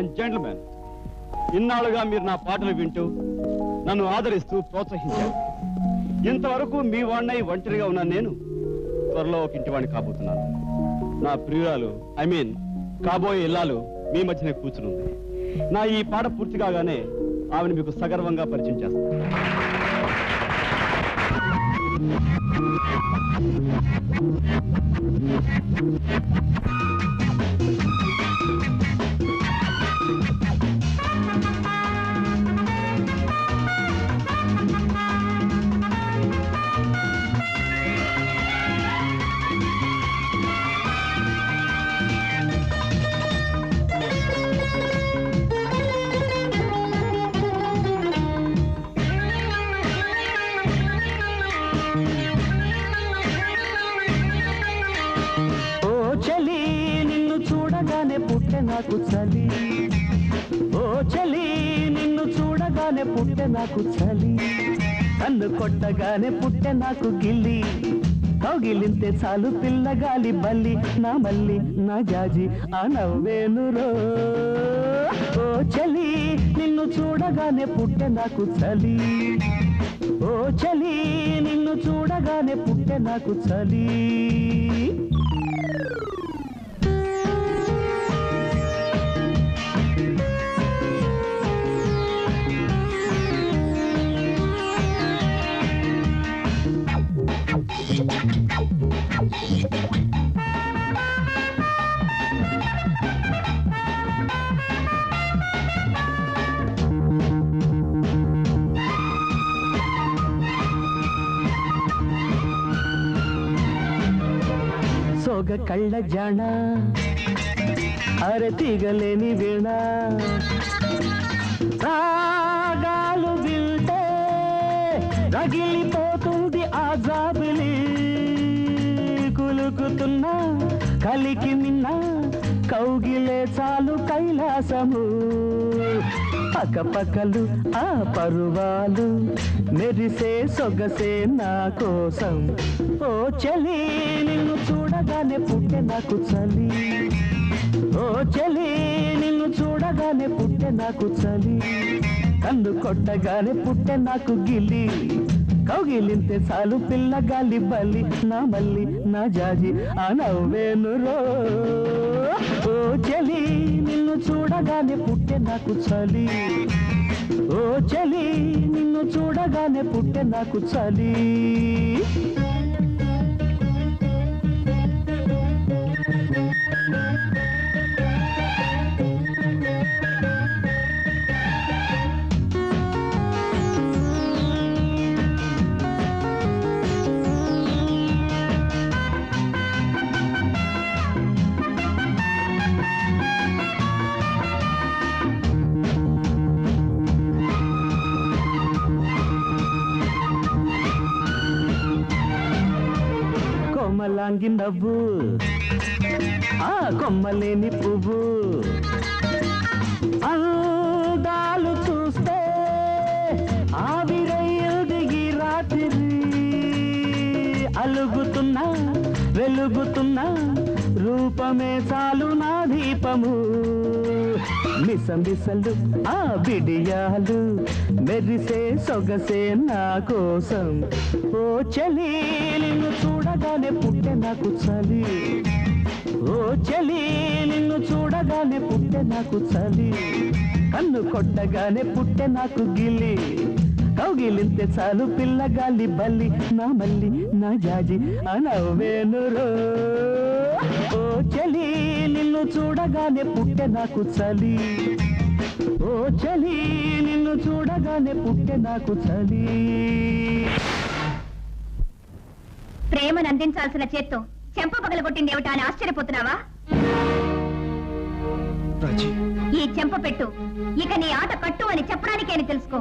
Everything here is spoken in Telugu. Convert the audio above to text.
అండ్ జెంట్మెన్, ఇన్నాళ్ళుగా మీరు నా పాటలు వింటూ నన్ను ఆదరిస్తూ ప్రోత్సహించారు. ఇంతవరకు మీ వాడినై ఒంటరిగా ఉన్న నేను త్వరలో ఒక ఇంటివాడిని కాబోతున్నాను. నా ప్రియురాలు కాబోయే ఇల్లాలు మీ మధ్యనే కూర్చునుంది. నా ఈ పాట పూర్తి కాగానే ఆమెను మీకు సగర్వంగా పరిచయం చేస్తాను. నాకు చలి, ఓ చలి నిన్ను చూడగానే పుట్టె నాకు చలి, కన్ను కొట్టగానే పుట్టె నాకు గిల్లి, కౌగిలింతే చాలు పిల్లగాలి బల్లి, నా మల్లి నా జాజి ఆ నవ్వేనురో. ఓ చలి నిన్ను చూడగానే పుట్టె నాకు చలి, ఓ చలి నిన్ను చూడగానే పుట్టె నాకు చలి. సోగ కళ్ళ జాణ అరతిగలేని వీణ, రాగాలు వింటే రగిలిపోతుంది ఆ జాబిలి, కులుకుతున్నా కలికి నిన్న కౌగిలే చాలు కైలాసము, పక్కపక్కలు ఆ పరువాలు మెరిసే సొగసే నా కోసం. ఓ చలి నిన్ను చూడగానే పుట్టె నాకు చలి, ఓ చలి నిన్ను చూడగానే పుట్టె నాకు చలి, కన్ను కొట్టగానే పుట్టె నాకు గిల్లి, కౌగిలింతే చాలు పిల్లగాలి బల్లి, నా మల్లి నా జాజి ఆ నవ్వేనురో. ఓ చలి నిన్ను చూడగానే పుట్టె నాకు చలి, ఓ చలి నిన్ను చూడగానే పుట్టె నాకు చలి. కొమ్మలాంగి నవ్వు ఆ కొమ్మలేని పువ్వు, అందాలు చూస్తే ఆవిరయ్యది రాత్రి, అలుగుతున్నా వెలుగుతున్నా రూపమే చాలు నా దీపము, మిసమిసలు ఆ బిడియాలు మెరిసే సొగసే నా కోసం. ఓ చలి నిన్ను చూడగానే పుట్టె నాకు చలి, ఓ చలి నిన్ను చూడగానే పుట్టె నాకు చలి, కన్ను కొట్టగానే పుట్టె నాకు గిల్లి, కౌగిలింతే చాలు పిల్లగాలి బల్లి, నా మల్లి నా జాజి ఆ నవ్వేనురో. ఓ చలి నిన్ను చూడగానే పుట్టె నాకు చలి, ఓ చలి నిన్ను చూడగానే పుట్టె నాకు చలి. ప్రేమను అందించాల్సిన చేత్తో చెంప పగలగొట్టింది ఏమిటా అని ఆశ్చర్యపోతున్నావా? ఈ చెంప పెట్టు ఇక నీ ఆట కట్టు అని చెప్పడానికే తెలుసుకో.